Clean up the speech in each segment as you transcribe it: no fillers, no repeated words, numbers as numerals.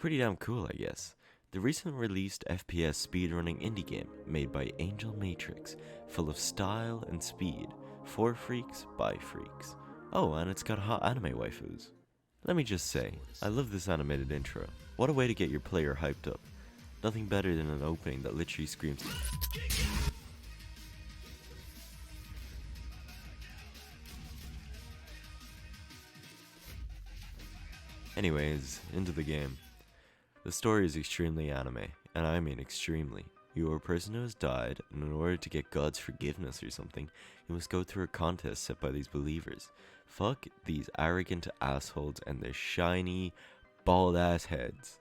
pretty damn cool, I guess. The recently released FPS speedrunning indie game made by Angel Matrix, full of style and speed, for freaks by freaks. Oh, and it's got hot anime waifus. Let me just say, I love this animated intro. What a way to get your player hyped up. Nothing better than an opening that literally screams. Anyways, into the game. The story is extremely anime, and I mean extremely. You are a person who has died, and in order to get God's forgiveness or something, you must go through a contest set by these believers. Fuck these arrogant assholes and their shiny, bald ass heads.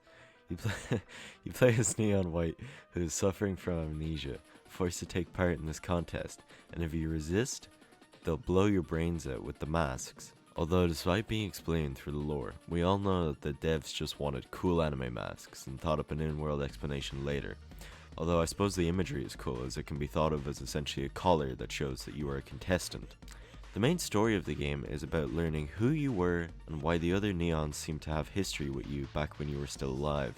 You play as Neon White, who is suffering from amnesia, forced to take part in this contest, and if you resist, they'll blow your brains out with the masks. Although despite being explained through the lore, we all know that the devs just wanted cool anime masks and thought up an in-world explanation later. Although I suppose the imagery is cool, as it can be thought of as essentially a collar that shows that you are a contestant. The main story of the game is about learning who you were and why the other Neons seem to have history with you back when you were still alive.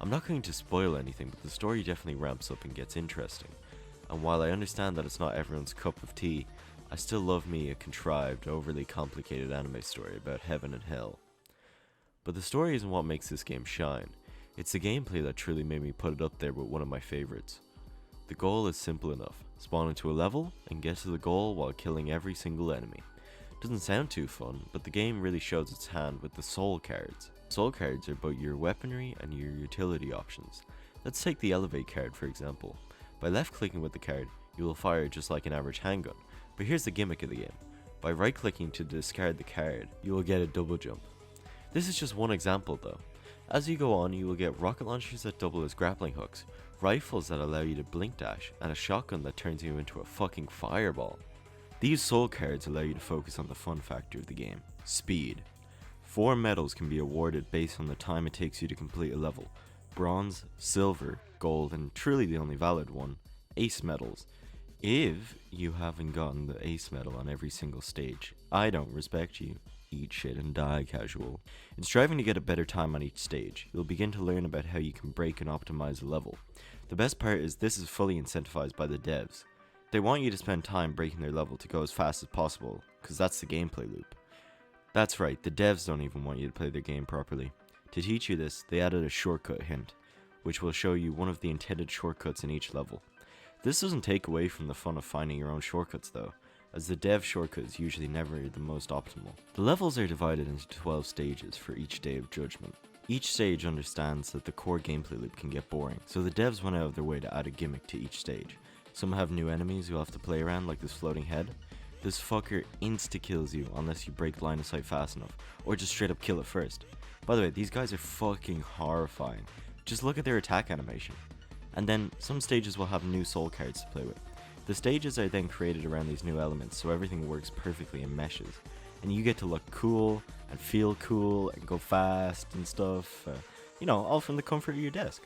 I'm not going to spoil anything, but the story definitely ramps up and gets interesting. And while I understand that it's not everyone's cup of tea, I still love me a contrived, overly complicated anime story about heaven and hell. But the story isn't what makes this game shine. It's the gameplay that truly made me put it up there with one of my favorites. The goal is simple enough. Spawn into a level and get to the goal while killing every single enemy. Doesn't sound too fun, but the game really shows its hand with the soul cards. Soul cards are about your weaponry and your utility options. Let's take the elevate card for example. By left clicking with the card, you will fire just like an average handgun. But here's the gimmick of the game. By right clicking to discard the card, you will get a double jump. This is just one example though. As you go on, you will get rocket launchers that double as grappling hooks, rifles that allow you to blink dash, and a shotgun that turns you into a fucking fireball. These soul cards allow you to focus on the fun factor of the game, speed. 4 medals can be awarded based on the time it takes you to complete a level. Bronze, silver, gold, and truly the only valid one, ace medals. If you haven't gotten the ace medal on every single stage, I don't respect you. Eat shit and die, casual. In striving to get a better time on each stage, you'll begin to learn about how you can break and optimize a level. The best part is this is fully incentivized by the devs. They want you to spend time breaking their level to go as fast as possible, because that's the gameplay loop. That's right, the devs don't even want you to play their game properly. To teach you this, they added a shortcut hint, which will show you one of the intended shortcuts in each level. This doesn't take away from the fun of finding your own shortcuts though, as the dev shortcut is usually never the most optimal. The levels are divided into 12 stages for each day of judgment. Each stage understands that the core gameplay loop can get boring, so the devs went out of their way to add a gimmick to each stage. Some have new enemies you'll have to play around, like this floating head. This fucker insta-kills you unless you break line of sight fast enough, or just straight up kill it first. By the way, these guys are fucking horrifying. Just look at their attack animation. And then, some stages will have new soul cards to play with. The stages are then created around these new elements, so everything works perfectly and meshes. And you get to look cool, and feel cool, and go fast and stuff. All from the comfort of your desk.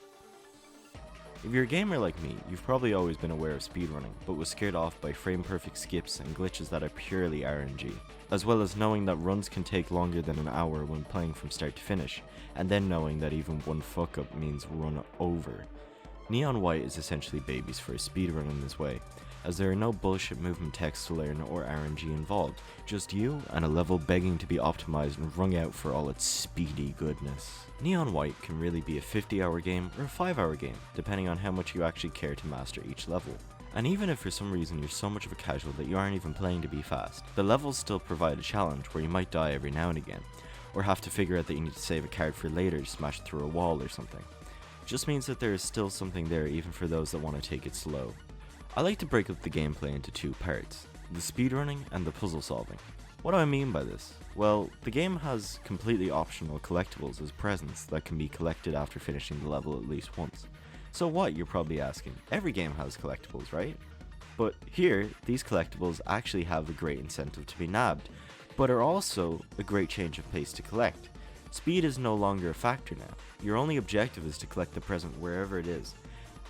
If you're a gamer like me, you've probably always been aware of speedrunning, but was scared off by frame-perfect skips and glitches that are purely RNG. As well as knowing that runs can take longer than an hour when playing from start to finish, and then knowing that even one fuck-up means run over. Neon White is essentially babies for a speedrun in this way, as there are no bullshit movement text to learn or RNG involved, just you and a level begging to be optimized and wrung out for all its speedy goodness. Neon White can really be a 50-hour game or a 5-hour game, depending on how much you actually care to master each level. And even if for some reason you're so much of a casual that you aren't even playing to be fast, the levels still provide a challenge where you might die every now and again, or have to figure out that you need to save a card for later to smash through a wall or something. Just means that there is still something there even for those that want to take it slow. I like to break up the gameplay into 2 parts, the speedrunning and the puzzle solving. What do I mean by this? Well, the game has completely optional collectibles as presents that can be collected after finishing the level at least once. So what, you're probably asking? Every game has collectibles, right? But here, these collectibles actually have a great incentive to be nabbed, but are also a great change of pace to collect. Speed is no longer a factor now. Your only objective is to collect the present wherever it is,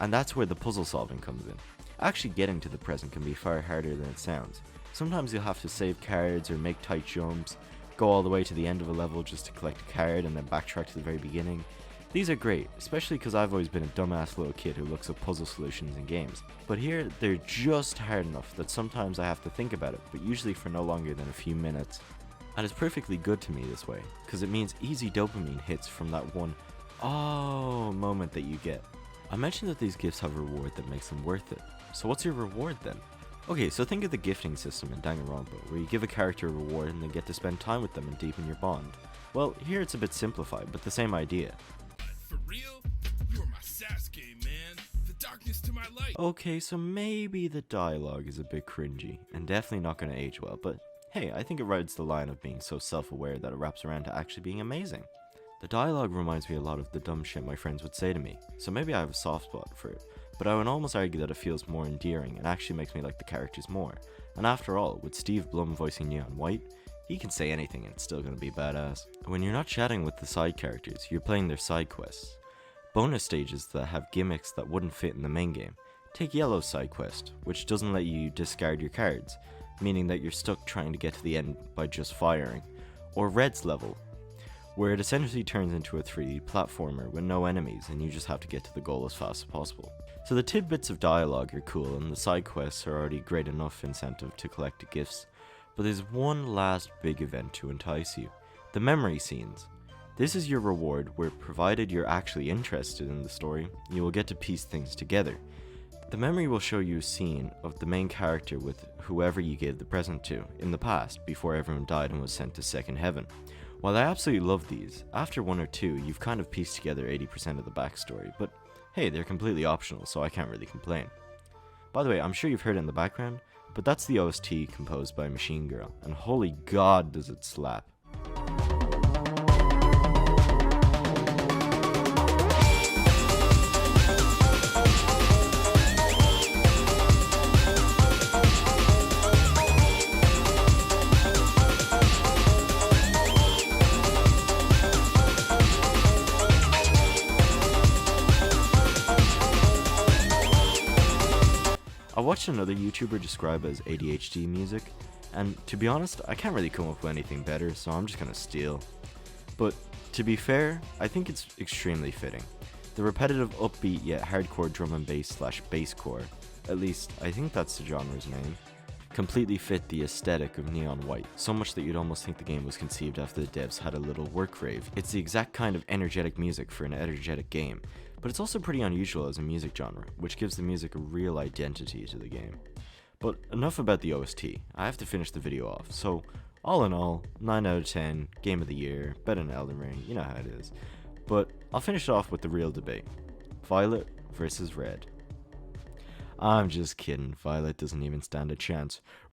and that's where the puzzle solving comes in. Actually getting to the present can be far harder than it sounds. Sometimes you'll have to save cards or make tight jumps, go all the way to the end of a level just to collect a card and then backtrack to the very beginning. These are great, especially because I've always been a dumbass little kid who looks up puzzle solutions in games. But here, they're just hard enough that sometimes I have to think about it, but usually for no longer than a few minutes. And it's perfectly good to me this way, because it means easy dopamine hits from that one "oh" moment that you get. I mentioned that these gifts have a reward that makes them worth it. So what's your reward then? Okay, so think of the gifting system in Danganronpa, where you give a character a reward and they get to spend time with them and deepen your bond. Well, here it's a bit simplified, but the same idea. For real? You're my Sasuke, man. The darkness to my light. Okay, so maybe the dialogue is a bit cringy, and definitely not going to age well, but hey, I think it rides the line of being so self-aware that it wraps around to actually being amazing. The dialogue reminds me a lot of the dumb shit my friends would say to me, so maybe I have a soft spot for it, but I would almost argue that it feels more endearing and actually makes me like the characters more. And after all, with Steve Blum voicing Neon White, he can say anything and it's still gonna be badass. When you're not chatting with the side characters, you're playing their side quests. Bonus stages that have gimmicks that wouldn't fit in the main game. Take Yellow's side quest, which doesn't let you discard your cards, meaning that you're stuck trying to get to the end by just firing. Or Red's level, where it essentially turns into a 3D platformer with no enemies and you just have to get to the goal as fast as possible. So the tidbits of dialogue are cool and the side quests are already great enough incentive to collect the gifts, but there's one last big event to entice you: the memory scenes. This is your reward where, provided you're actually interested in the story, you will get to piece things together. The memory will show you a scene of the main character with whoever you gave the present to in the past before everyone died and was sent to second heaven. While I absolutely love these, after one or two you've kind of pieced together 80% of the backstory, but hey, they're completely optional, so I can't really complain. By the way, I'm sure you've heard it in the background, but that's the OST composed by Machine Girl, and holy god does it slap. I watched another YouTuber describe it as ADHD music, and to be honest, I can't really come up with anything better, so I'm just gonna steal. But to be fair, I think it's extremely fitting. The repetitive upbeat yet hardcore drum and bass / basscore, at least I think that's the genre's name, completely fit the aesthetic of Neon White, so much that you'd almost think the game was conceived after the devs had a little work rave. It's the exact kind of energetic music for an energetic game, but it's also pretty unusual as a music genre, which gives the music a real identity to the game. But enough about the OST, I have to finish the video off, so all in all, 9 out of 10, game of the year, better than Elden Ring, you know how it is. But I'll finish off with the real debate: Violet versus Red. I'm just kidding, Violet doesn't even stand a chance.